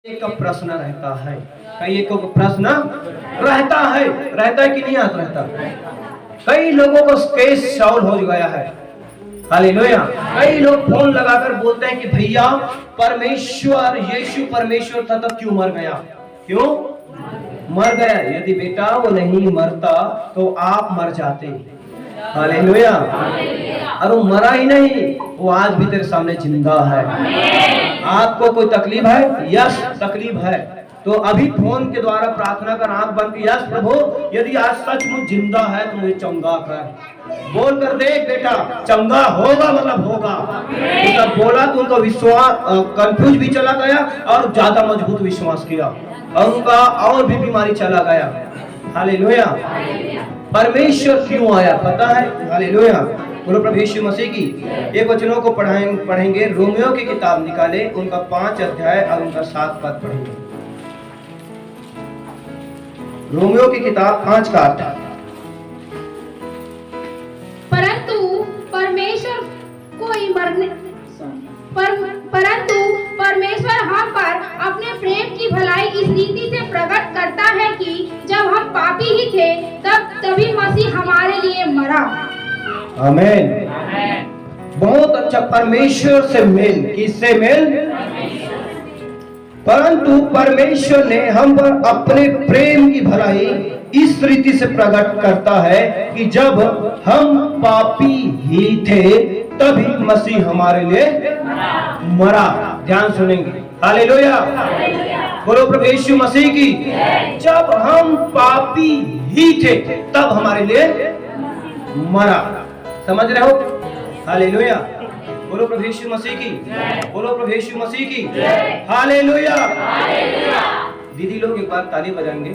एक का प्रश्न रहता है, कई एक को प्रश्न रहता है कि नहीं आता रहता। कई लोगों को केस सॉल्व हो गया है, हालेलुया। कई लोग फोन लगाकर बोलते हैं कि भैया परमेश्वर यीशु परमेश्वर था तब क्यों मर गया, क्यों मर गया। यदि बेटा वो नहीं मरता तो आप मर जाते, हालेलुया। और वो मरा ही नहीं, वो आज भी तेरे सामने जिंदा है। आपको कोई तकलीफ है? यस तकलीफ है, तो अभी फोन के द्वारा प्रार्थना कर, आंख बंद की, यस प्रभु यदि आज सचमुच जिंदा है तो मुझे चंगा कर। बोल कर देख बेटा, चंगा होगा मतलब होगा। जब बोला तो उनका विश्वास कंफ्यूज भी चला गया और ज्यादा मजबूत विश्वास किया और उनका और भी बीमारी चला गया, हालेलुया। परमेश्वर क्यों आया पता है, हालेलुया। बोलो प्रभु यीशु मसीह की। एक वचनों को पढ़ेंगे, रोमियो की किताब निकाले, उनका 5 अध्याय और उनका 7 पद पढ़ेंगे। रोमियो की किताब 5 का 8। परंतु परमेश्वर हम पर अपने प्रेम की भलाई इस रीति से प्रकट करता है कि जब हम पापी ही थे तभी मसीह हमारे लिए मरा। आमीन। बहुत अच्छा। परमेश्वर से मेल, किससे मेल? परंतु परमेश्वर ने हम पर अपने प्रेम की भलाई इस रीति से प्रकट करता है कि जब हम पापी ही थे तभी मसीह हमारे लिए मरा। ध्यान सुनेंगे, हालेलुया। बोलो प्रभु यीशु मसीह की। जब हम पापी ही थे तब हमारे लिए मरा। समझ रहे हो? हालेलुया। बोलो प्रभु यीशु मसीह की। बोलो प्रभु यीशु मसीह की। हालेलुया। दीदी लोग एक बार ताली बजाएंगे।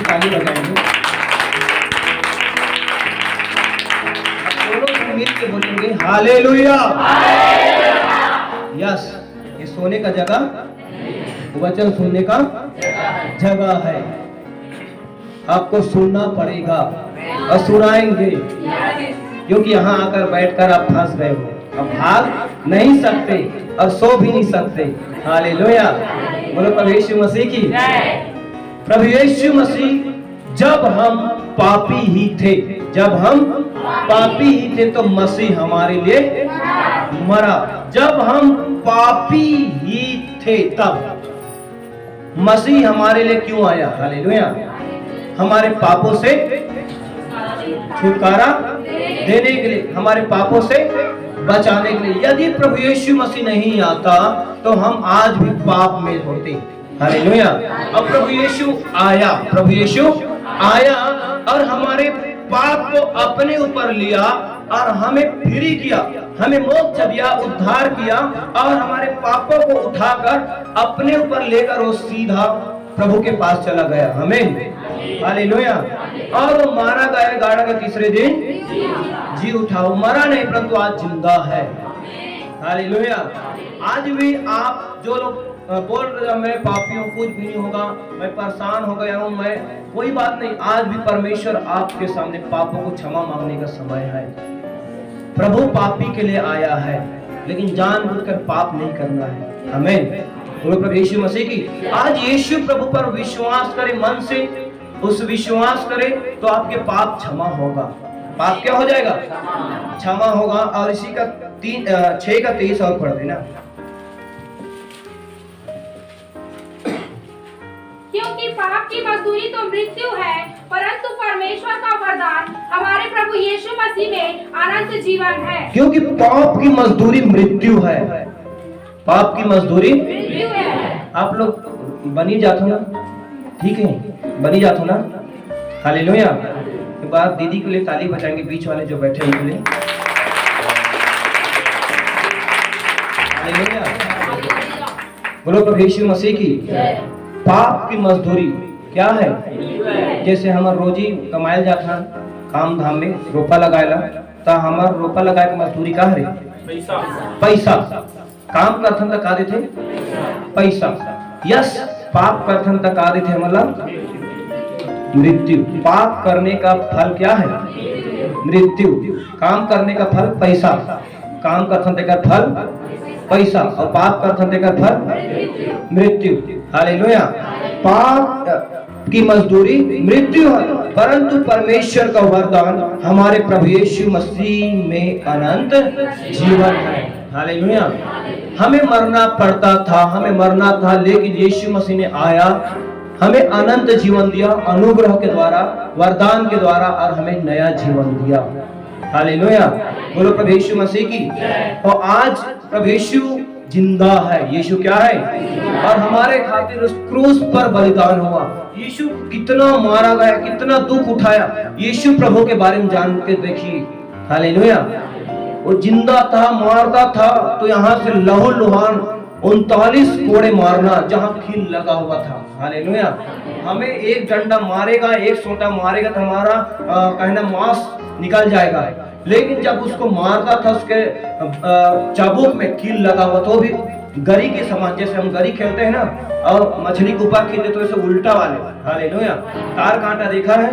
ताली बजाएंगे। दोनों मिल के बोलेंगे हालेलुया। यस, ये सोने का जगह, वचन सुनने का जगह है। आपको सुनना पड़ेगा और सुनाएंगे, क्योंकि यहाँ आकर बैठकर आप फंस गए हो, अब भाग नहीं सकते और सो भी नहीं सकते। हालेलुया। बोलो प्रभु यीशु मसीह की। प्रभु यीशु मसीह जब हम पापी ही थे, जब हम पापी ही थे तो मसीह हमारे लिए मरा। जब हम पापी ही थे तब मसीह हमारे लिए क्यों आया? हालेलुया। हमारे पापों से छुटकारा देने के लिए, हमारे पापों से बचाने के लिए। यदि प्रभु यीशु मसीह नहीं आता तो हम आज भी पाप में होते। हालेलुया। अब प्रभु यीशु आया, प्रभु यीशु आया और हमारे पाप को अपने ऊपर लिया और हमें फ्री किया, हमें मोक्ष दिया, उद्धार किया और हमारे पापों को उठाकर अपने ऊपर लेकर वो सीधा प्रभु के पास चला गया। आमीन, हालेलुया। और वो मारा गया, गाड़ा का तीसरे दिन जी उठा। वो मरा नहीं परंतु आज जिंदा है। हालेलुया। आज भी आप जो लोग बोल रहे मैं पापी हूँ, कुछ भी नहीं होगा, मैं परेशान हो गया हूँ, मैं, कोई बात नहीं। आज भी परमेश्वर आपके सामने पापों को क्षमा मांगने का समय है। प्रभु पापी के लिए आया है, लेकिन जानबूझकर पाप नहीं करना है। आमीन। बोलो प्रभु यीशु मसीह की। आज यीशु प्रभु पर विश्वास करे, मन से उस विश्वास करे तो आपके पाप क्षमा होगा। पाप क्या हो जाएगा? क्षमा होगा। और इसी का 6 का 23 और पढ़ देना। क्योंकि पाप की मजदूरी तो मृत्यु है, परंतु परमेश्वर का वरदान हमारे प्रभु यीशु मसीह में अनंत जीवन है। क्योंकि पाप की मजदूरी मृत्यु है। पाप की मजदूरी मृत्यु है। आप लोग बनी जाते हो ना, ठीक है, बनी जाते हो ना। हालेलुया। के बाद दीदी के लिए ताली बजाएंगे, बीच वाले जो बैठे उनके लिए। हालेलुया। बोलो प्रभु यीशु मसीह की। पाप की मजदूरी क्या है? जैसे हमार रोजी कमायल जाता काम धाम में, रोपा लगाएला तो हमार रोपा लगाए के मजदूरी का है? पैसा। काम करथन तक का देते? पैसा। यस, पाप करथन तक का देते? मतलब मृत्यु। पाप करने का फल क्या है? मृत्यु। काम करने का फल पैसा। काम करथन तेकर फल पैसा, और पाप करथन तेकर फल मृत्यु। हालेलुया। पाप की मजदूरी मृत्यु है, परंतु परमेश्वर का वरदान हमारे प्रभु यीशु मसीह में अनंत जीवन है। हालेलुया। हमें मरना पड़ता था, हमें मरना था, लेकिन यीशु मसीह ने आया, हमें अनंत जीवन दिया अनुग्रह के द्वारा, वरदान के द्वारा, और हमें नया जीवन दिया। हालेलुया। बोलो प्रभु यीशु मसीह की। और आज प्रभु यीशु जिंदा है। यीशु क्या है? और हमारे खातिर उस क्रूस पर बलिदान हुआ। यीशु कितना मारा गया, कितना दुख उठाया। यीशु प्रभु के बारे में जान के देखिए। हालेलुया। वो जिंदा था, मारता था, तो यहाँ से लहू लुहान 39 कोड़े मारना जहाँ खील लगा हुआ था। हालेलुया। हमें एक डंडा मारेगा, एक सोटा मारेगा तो हमारा कहना मांस निकल जाएगा, लेकिन जब उसको मारता था उसके चाबुक में कील लगा हुआ, तो भी गरी के समान, जैसे हम गरी खेलते हैं ना और मछली के ऊपर खींचते तो ऐसे उल्टा वाले। हालेलुया। तार कांटा देखा है?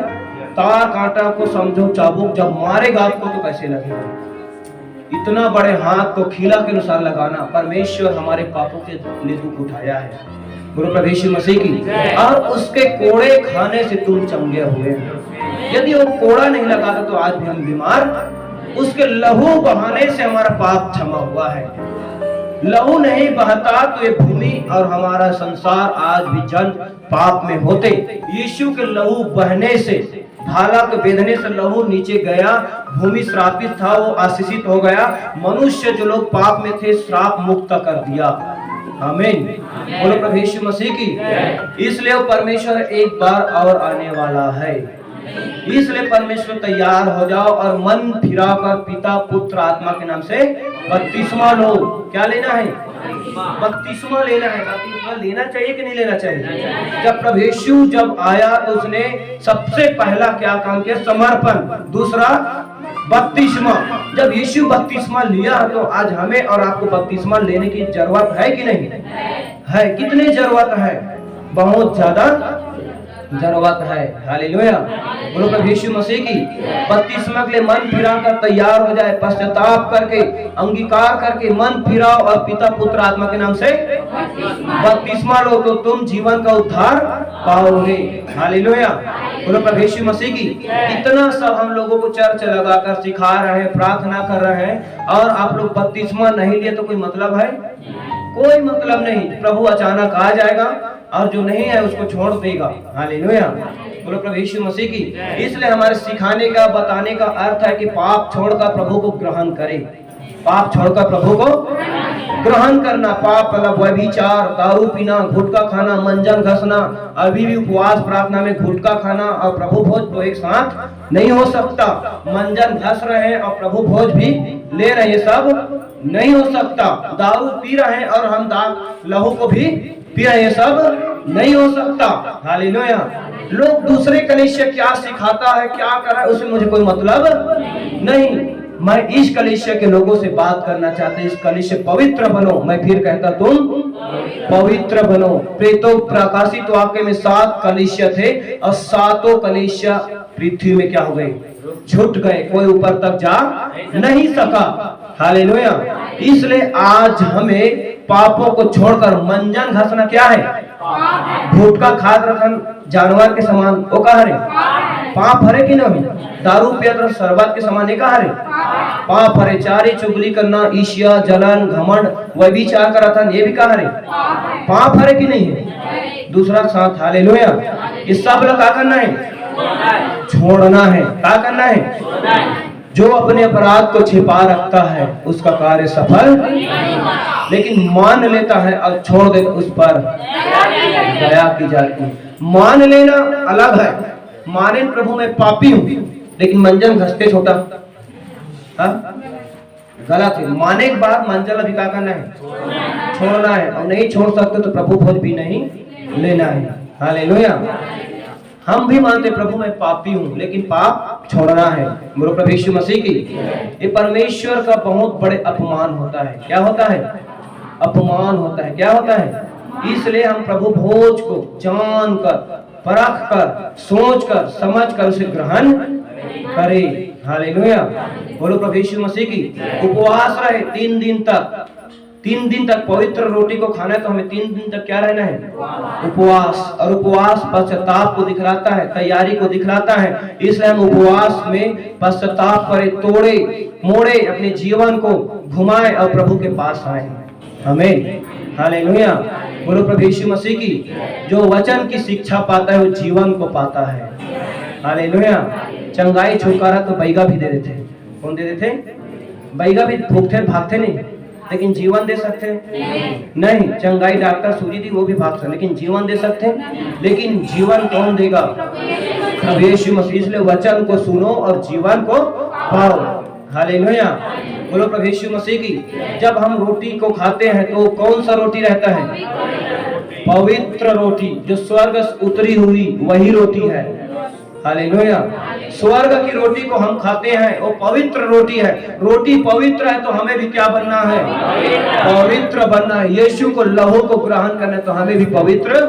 तार कांटा को समझो, चाबुक जब मारेगा आपको तो कैसे लगेगा। इतना बड़े हाथ को खीला के अनुसार लगाना। परमेश्वर हमारे पापों के लिए दुख उठाया है, गुरु प्रभु यीशु मसीह की। और उसके कोड़े खाने से तुम चंगे हुए। यदि वो कोड़ा नहीं लगाता तो आज भी हम बीमार। उसके लहू बहाने से हमारा पाप क्षमा हुआ है। लहू नहीं बहता तो ये भूमि और हमारा संसार आज भी जन पाप में होते। यीशु के लहू बहने से, भाला के बेधने से लहू नीचे गया, भूमि श्रापित था, वो आशीषित हो गया। मनुष्य जो लोग पाप में थे श्राप मुक्त कर दिया। आमीन। बोलो प्रभु यीशु मसीह की। इसलिए वो परमेश्वर एक बार और आने वाला है। इसलिए परमेश्वर तैयार हो जाओ और मन फिराकर पिता पुत्र आत्मा के नाम से बपतिस्मा लो। क्या लेना है? बपतिस्मा लेना है। बपतिस्मा लेना चाहिए कि नहीं लेना चाहिए? जब प्रभु यीशु जब आया तो उसने सबसे पहला क्या काम किया? समर्पण। दूसरा बपतिस्मा। जब यीशु बपतिस्मा लिया तो आज हमें और आपको बपतिस्मा लेने की जरूरत है कि नहीं है? कितनी जरूरत है? बहुत ज्यादा जरूरत है। हालेलुया। बोलो प्रभु यीशु मसीह की। बपतिस्मा के लिए मन फिराकर तैयार हो जाए, पश्चाताप करके, अंगीकार करके मन फिराओ और पिता पुत्र आत्मा के नाम से बपतिस्मा लो, तो तुम जीवन का उद्धार पाओगे। हालेलुया। बोलो प्रभु यीशु मसीह की। इतना सब हम लोगों को चर्च लगाकर सिखा रहे हैं, प्रार्थना कर रहे हैं, और आप लोग बपतिस्मा नहीं लिए तो कोई मतलब है? कोई मतलब नहीं। प्रभु अचानक आ जाएगा और जो नहीं है उसको छोड़ देगा। हालेलुया। बोलो प्रभु यीशु मसीह की। इसलिए हमारे सिखाने का, बताने का अर्थ है कि पाप छोड़कर प्रभु को ग्रहण करें। पाप छोड़कर प्रभु को ग्रहण करना। पाप मतलब व्यभिचार, दारू पीना, गुटखा खाना, मंजन घसना, अभी भी उपवास प्रार्थना में गुटखा खाना और प्रभु भोज तो एक साथ नहीं हो सकता। मंजन घस रहे हैं और प्रभु भोज भी ले रहे हैं, सब नहीं हो सकता। दारू पी रहे हैं और हम लहू को भी पी रहे हैं, सब नहीं हो सकता। हालेलुया। लोग दूसरे कलीसिया क्या सिखाता है, क्या कर रहा है, उससे मुझे कोई मतलब नहीं। मैं इस कलीसिया के लोगों से बात करना चाहते, इस कलीसिया पवित्र बनो। मैं फिर कहता तुम पवित्र बनो। प्रेतो प्रकाशित वाक्य में 7 कलीसिया थे और 7 कलीसिया पृथ्वी में क्या हो गए? छूट गए। कोई ऊपर तक जा नहीं सका। हालेलुया। इसलिए आज हमें पापों को छोड़कर, मंजन घसना क्या है? गुटखा खाद रखन जानवर के समान, वो कहा रे पाप हरे कि नहीं? दारू पियत शरबत के समान, कहा रे पाप हरे। चारी चुगली करना, ईर्ष्या, जलन, घमंड, व्यभिचार का रथन, ये भी कहा रे पाप हरे कि नहीं है? दूसरा साथ। हालेलुया। इस सब लोग क्या करना है? छोड़ना है। क्या करना है? जो अपने अपराध को छिपा रखता है उसका कार्य सफल, लेकिन मान लेता है और छोड़ दे उस पर दया की जाती। मान लेना अलग है। माने प्रभु मैं पापी हूँ, लेकिन मंजन घसते छोटा, गलत है। माने के बाद मंजन अभी क्या करना है? छोड़ना है। और नहीं छोड़ सकते तो प्रभु भोज भी नहीं लेना है। हालेलुया। हम भी मानते प्रभु मैं पापी हूँ, लेकिन पाप छोड़ना है। गुरु प्रभु यीशु मसीह की। ये परमेश्वर का बहुत बड़े अपमान होता है। क्या होता है? अपमान होता है। क्या होता है? इसलिए हम प्रभु भोज को जानकर, परख कर, सोच कर, समझ कर उसे ग्रहण करें। हालेलुया। बोलो प्रभु यीशु मसीह की। उपवास रहे 3 दिन तक पवित्र रोटी को खाना है, तो हमें 3 दिन तक क्या रहना है? उपवास। और उपवास पश्चाताप को दिखलाता है, तैयारी को दिखलाता है। इसलिए हम उपवास में पश्चाताप करें, तोड़े मोड़े अपने जीवन को घुमाए और प्रभु के पास आए। आमीन, हालेलुया। बोलो प्रभु यीशु मसीह की। जो वचन की शिक्षा पाता है वो जीवन को पाता है। हालेलुया। चंगाई छुटकारा तो बैगा भी दे देते। कौन दे देते? बैगा भी भूखते भागते नहीं, लेकिन जीवन दे सकते हैं? नहीं। चंगाई डॉक्टर सूजी दी वो भी भाग सकते, लेकिन जीवन दे सकते हैं? लेकिन जीवन कौन देगा? प्रभु यीशु मसीह। इसलिए वचन को सुनो और जीवन को पाओ। हालेलुया। बोलो प्रभु यीशु मसीह की। जब हम रोटी को खाते हैं तो कौन सा रोटी रहता है? पवित्र रोटी, जो स्वर्ग से उतरी हुई वही रोटी है। हालेलुया। स्वर्ग की रोटी को हम खाते हैं, वो पवित्र रोटी है। रोटी पवित्र है तो हमें भी क्या बनना है? पवित्र बनना है। यीशु को लहू को ग्रहण करना है तो हमें भी पवित्र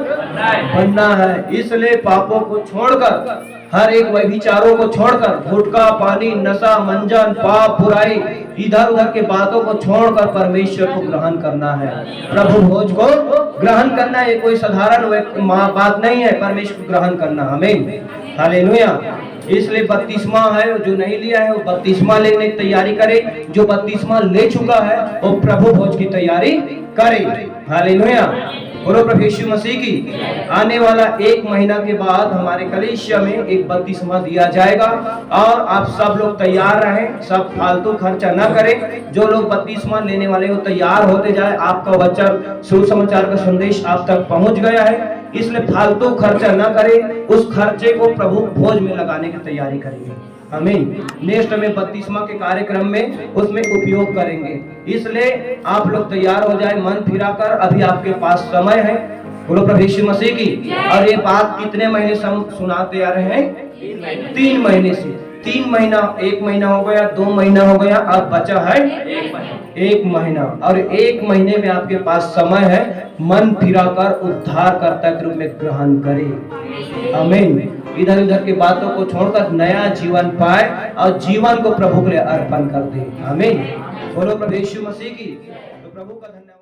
बनना है। इसलिए पापों को छोड़कर, हर एक व्यभिचारों को छोड़कर, गुटखा पानी नशा मंजन पाप बुराई इधर उधर के बातों को छोड़कर परमेश्वर को ग्रहण करना है। प्रभु भोज को ग्रहण करना है। कोई साधारण बात नहीं है परमेश्वर को ग्रहण करना। आमीन, हालेलुया। इसलिए बपतिस्मा है, जो नहीं लिया है वो बपतिस्मा लेने की तैयारी करे। जो बपतिस्मा ले चुका है वो प्रभु भोज की तैयारी करे। हालेलुया। बोलो प्रभु यीशु मसीह की। आने वाला 1 महीना के बाद हमारे कलीसिया में एक बपतिस्मा दिया जाएगा और आप सब लोग तैयार रहें, सब फालतू खर्चा न करें। जो लोग बपतिस्मा लेने वाले हो तैयार होते जाए। आपका वचन सुसमाचार का संदेश आप तक पहुंच गया है, इसलिए फालतू खर्चा न करें। उस खर्चे को प्रभु भोज में लगाने की तैयारी करेंगे। आमीन। नेक्स्ट में बपतिस्मा के कार्यक्रम में उसमें उपयोग करेंगे। इसलिए आप लोग तैयार हो जाए मन फिराकर, अभी आपके पास समय है। बोलो प्रभु यीशु मसीह की। और ये बात कितने महीने से हम सुनाते आ रहे हैं? 3 महीने से। 3 महीना, 1 महीना हो गया, 2 महीना हो गया, अब बचा है 1 महीना। और 1 महीने में आपके पास समय है मन फिराकर उद्धारकर्ता के रूप में ग्रहण करें। आमीन। इधर उधर की बातों को छोड़कर नया जीवन पाए और जीवन को प्रभु के लिए अर्पण कर दे। आमीन। बोलो प्रभु यीशु मसीह की। तो प्रभु का धन्यवाद।